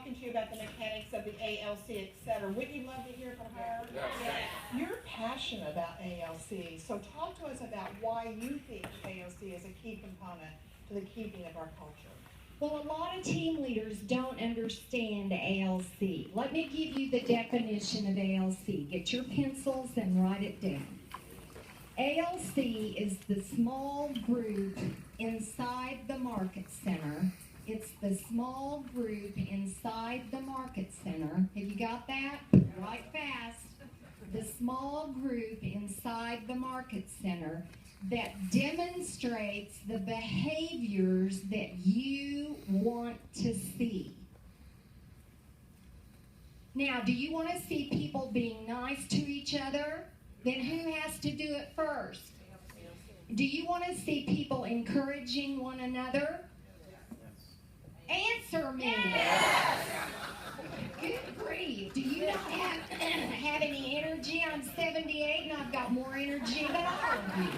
talking to you about the mechanics of the ALC, etc. Wouldn't you love to hear from her? Yes. You're passionate about ALC, so talk to us about why you think ALC is a key component to the keeping of our culture. Well, a lot of team leaders don't understand ALC. Let me give you the definition of ALC. Get your pencils and write it down. ALC is the small group inside the market center. It's the small group inside the market center. Have you got that? Right fast. The small group inside the market center that demonstrates the behaviors that you want to see. Now, do you want to see people being nice to each other? Then who has to do it first? Do you want to see people encouraging one another? Answer me. Good grief. Do you not have any energy? I'm 78 and I've got more energy than all of you.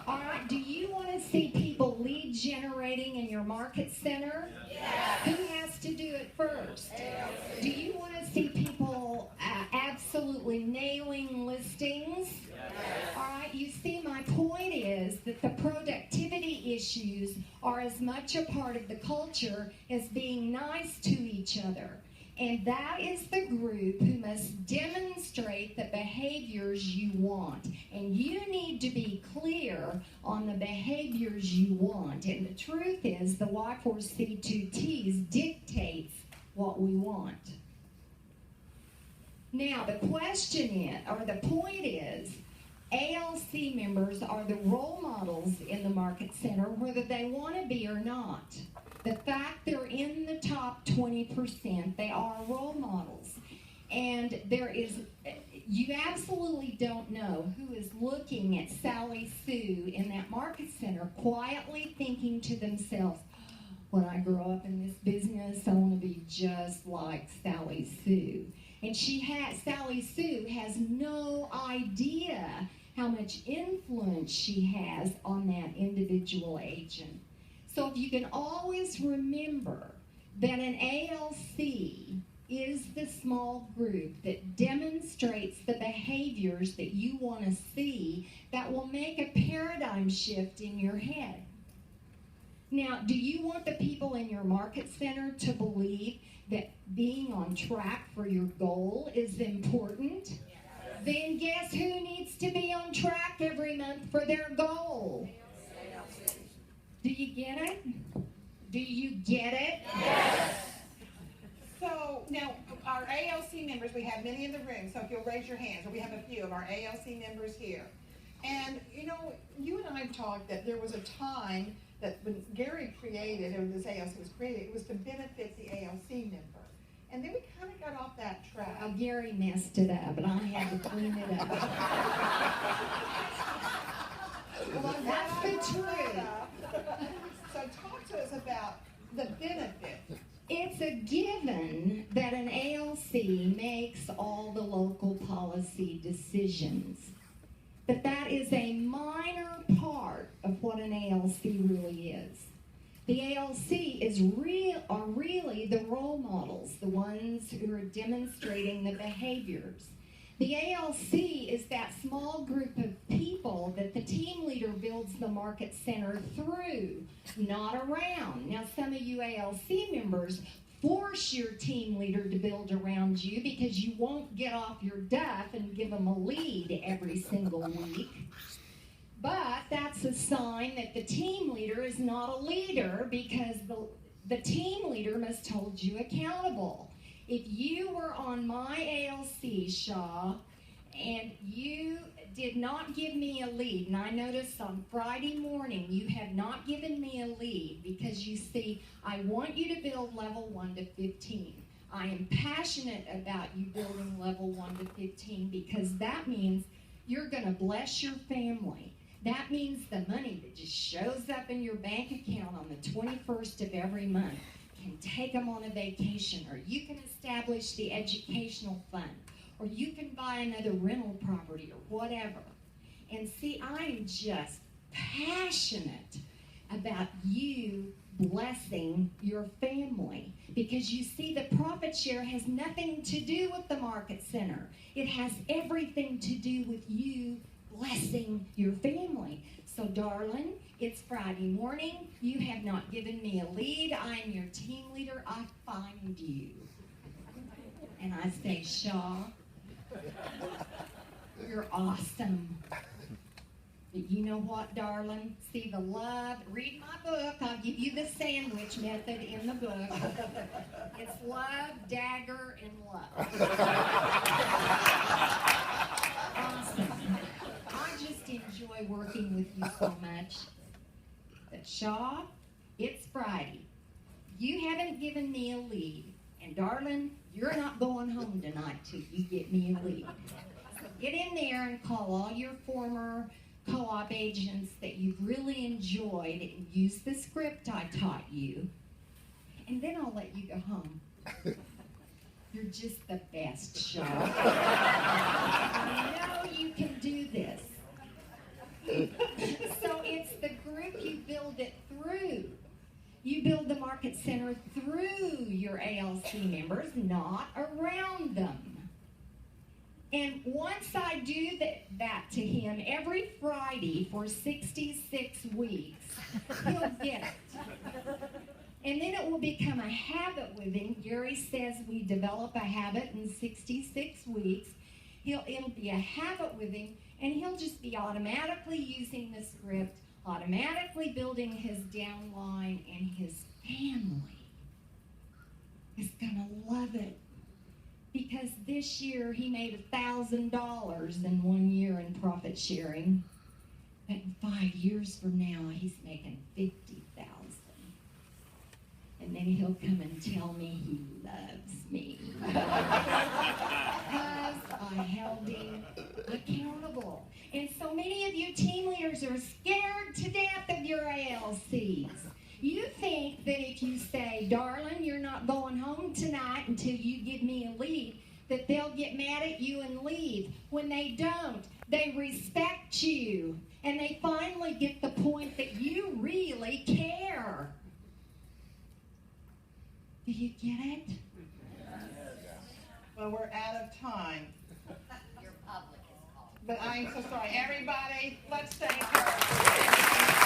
All right, do you want to see people lead generating in your market center? Yes. Who has to do it first? Yes. Do you want to see people absolutely nailing listings? Yes. All right, you see, my point is that the productivity issues are as much a part of the culture as being nice to each other. And that is the group who must demonstrate the behaviors you want. And you need to be clear on the behaviors you want. And the truth is, the Y4C2Ts dictates what we want. Now, the question is, or the point is, ALC members are the role models in the market center, whether they want to be or not. The fact they're in the top 20%, they are role models. And you absolutely don't know who is looking at Sally Sue in that market center, quietly thinking to themselves, when I grow up in this business, I want to be just like Sally Sue. And Sally Sue has no idea how much influence she has on that individual agent. So if you can always remember that an ALC is the small group that demonstrates the behaviors that you want to see, that will make a paradigm shift in your head. Now, do you want the people in your market center to believe that being on track for your goal is important? Yes. Then guess who needs to be on track every month for their goal? Do you get it? Do you get it? Yes. So now, our ALC members, we have many in the room, so if you'll raise your hands, or we have a few of our ALC members here. And, you know, you and I have talked that there was a time that when Gary created, or this ALC was created, it was to benefit the ALC member. And then we kind of got off that track. Well, Gary messed it up, and I had to clean it up. Well, that's the truth. So talk to us about the benefit. It's a given that an ALC makes all the local policy decisions. But that is a minor part of what an ALC really is. The ALC are really the role models, the ones who are demonstrating the behaviors. The ALC is that small group of people that the team leader builds the market center through, not around. Now, some of you ALC members force your team leader to build around you because you won't get off your duff and give them a lead every single week. But that's a sign that the team leader is not a leader, because the team leader must hold you accountable. If you were on my ALC, Shaw, and you did not give me a lead, and I noticed on Friday morning you have not given me a lead, because you see, I want you to build level 1 to 15. I am passionate about you building level 1 to 15, because that means you're going to bless your family. That means the money that just shows up in your bank account on the 21st of every month can take them on a vacation, or you can establish the educational fund, or you can buy another rental property, or whatever. And see, I'm just passionate about you blessing your family. Because you see, the profit share has nothing to do with the market center. It has everything to do with you blessing your family. So, darling, it's Friday morning. You have not given me a lead. I'm your team leader. I find you. And I say, Shaw, you're awesome. But you know what, darling? See the love. Read my book. I'll give you the sandwich method in the book. It's love, dagger, and love. Awesome. I just enjoy working with you so much. But Shaw, it's Friday. You haven't given me a lead. And darling, you're not going home tonight till you get me a lead. So get in there and call all your former co-op agents that you've really enjoyed and use the script I taught you. And then I'll let you go home. You're just the best, Shaw. I know you can do this. So it's the group you build it through. You build the market center through your ALC members, not around them. And once I do that to him every Friday for 66 weeks, he'll get it. And then it will become a habit with him. Gary says we develop a habit in 66 weeks. It'll be a habit with him, and he'll just be automatically using the script, automatically building his downline, and his family is gonna love it. Because this year he made $1,000 in 1 year in profit sharing. But in 5 years from now, he's making $50,000. And then he'll come and tell me he loves me. Because I held him accountable. And so many of you team leaders are scared to death of your ALCs. You think that if you say, darling, you're not going home tonight until you give me a lead, that they'll get mad at you and leave. When they don't, they respect you. And they finally get the point that you really care. Do you get it? Well, we're out of time. Your public is called. But I'm so sorry. Everybody, let's thank her.